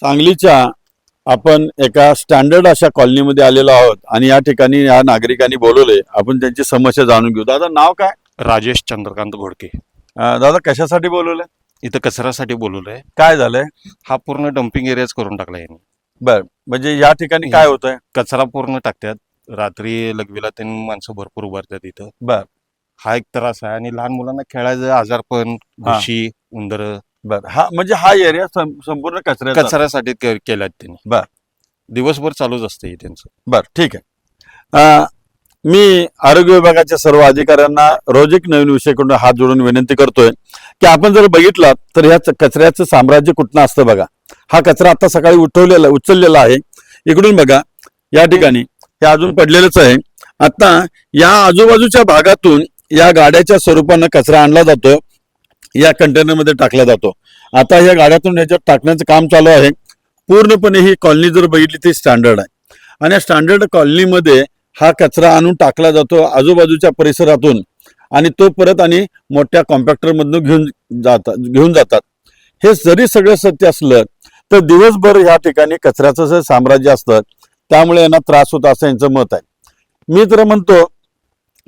सांगलीच्या आपण एका स्टँडर्ड अशा कॉलनीमध्ये आलेलो आहोत आणि या ठिकाणी या नागरिकांनी बोलवले. आपण त्यांची समस्या जाणून घेऊ. दादा नाव काय? राजेश चंद्रकांत घोडके. दादा कशासाठी बोलवले? इथं कचऱ्यासाठी बोलवलंय. काय झालंय? हा पूर्ण डम्पिंग एरियाच करून टाकला यांनी. बर, म्हणजे या ठिकाणी काय होतंय? कचरा पूर्ण टाकतात. रात्री लघवीला त्यांनी माणसं भरपूर उभारतात इथं. बर, हा एक त्रास आहे आणि लहान मुलांना खेळायचं आजारपण, घुशी, उंदर बर. हा म्हणजे हा एरिया संपूर्ण कचऱ्याचा. कचऱ्यासाठी केल्यात त्यांनी. बर. दिवसभर चालूच असते त्यांचं. बर, ठीक आहे. मी आरोग्य विभागाच्या सर्व अधिकाऱ्यांना रोज एक नवीन विषयाकडून हात जोडून विनंती करतोय की आपण जर बघितलं तर ह्या कचऱ्याचं साम्राज्य कुठनं असतं बघा. हा कचरा आता सकाळी उचललेला आहे. इकडून बघा, या ठिकाणी हे अजून पडलेलंच आहे. आता या आजूबाजूच्या भागातून या गाड्याच्या स्वरूपानं कचरा आणला जातो, या कंटेनरमध्ये टाकला जातो. आता या गाड्यातून याच्यात टाकण्याचं काम चालू आहे. पूर्णपणे ही कॉलनी जर बघितली ती स्टँडर्ड आहे आणि या स्टँडर्ड कॉलनीमध्ये हा कचरा आणून टाकला जातो आजूबाजूच्या परिसरातून आणि तो परत आणि मोठ्या कॉम्पॅक्टरमधून घेऊन जातात. हे जरी सगळं सत्य असलं तर दिवसभर या ठिकाणी कचऱ्याचं जे साम्राज्य असतं त्यामुळे यांना त्रास होता असं यांचं मत आहे. मी तर म्हणतो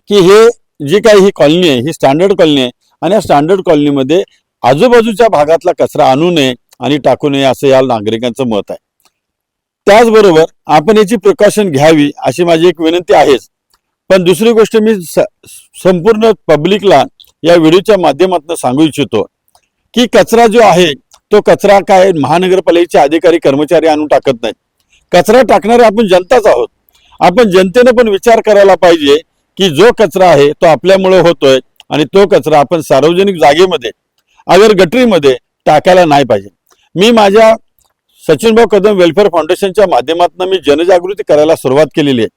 की हे जी काही ही कॉलनी आहे ही स्टँडर्ड कॉलनी आहे आणि या स्टँडर्ड कॉलनीमध्ये आजूबाजूच्या भागातला कचरा आणू नये आणि टाकू नये असं या नागरिकांचं मत आहे. त्याचबरोबर आपण याची प्रिकॉशन घ्यावी अशी माझी एक विनंती आहेच. पण दुसरी गोष्ट मी संपूर्ण पब्लिकला या व्हिडिओच्या माध्यमातून सांगू इच्छितो की कचरा जो आहे तो कचरा काय महानगरपालिकेचे अधिकारी कर्मचारी आणून टाकत नाहीत. कचरा टाकणारे आपण जनताच आहोत. आपण जनतेनं पण विचार करायला पाहिजे की जो कचरा आहे तो आपल्यामुळे होतोय आणि तो कचरा आपण सार्वजनिक जागेमध्ये अगर गटरीमध्ये टाकायला नाही पाहिजे. मी माझ्या सचिनभाऊ कदम वेलफेअर फाउंडेशनच्या माध्यमातून मी जनजागृती करायला सुरुवात केलेली आहे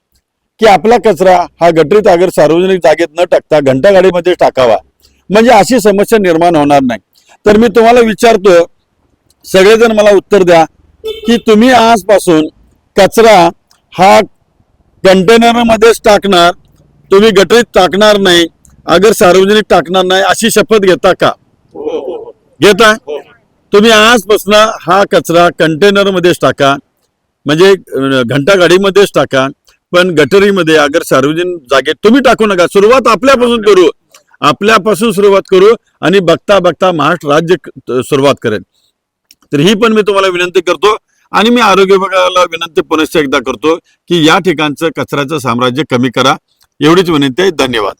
की आपला कचरा हा गटरीत अगर सार्वजनिक जागेत न टाकता घंटागाडीमध्ये टाकावा, म्हणजे अशी समस्या निर्माण होणार नाही. तर मी तुम्हाला विचारतो, सगळेजण मला उत्तर द्या की तुम्ही आजपासून कचरा हा कंटेनरमध्येच टाकणार, तुम्ही गटरीत टाकणार नाही, अगर सार्वजनिक टाकणार नाही अशी शपथ घेता का? घेता? तुम्ही आजपासून हा कचरा कंटेनरमध्येच टाका, म्हणजे घंटागाडीमध्येच टाका, पण गटरीमध्ये अगर सार्वजनिक जागेत तुम्ही टाकू नका. सुरुवात आपल्यापासून करू, आपल्यापासून सुरुवात करू आणि बघता बघता महाराष्ट्र राज्य सुरुवात करेल. तर ही पण मी तुम्हाला विनंती करतो आणि मी आरोग्य विभागाला विनंती पुनश्च एकदा करतो की या ठिकाणचं कचऱ्याचं साम्राज्य कमी करा. एवढीच विनंती आहे. धन्यवाद.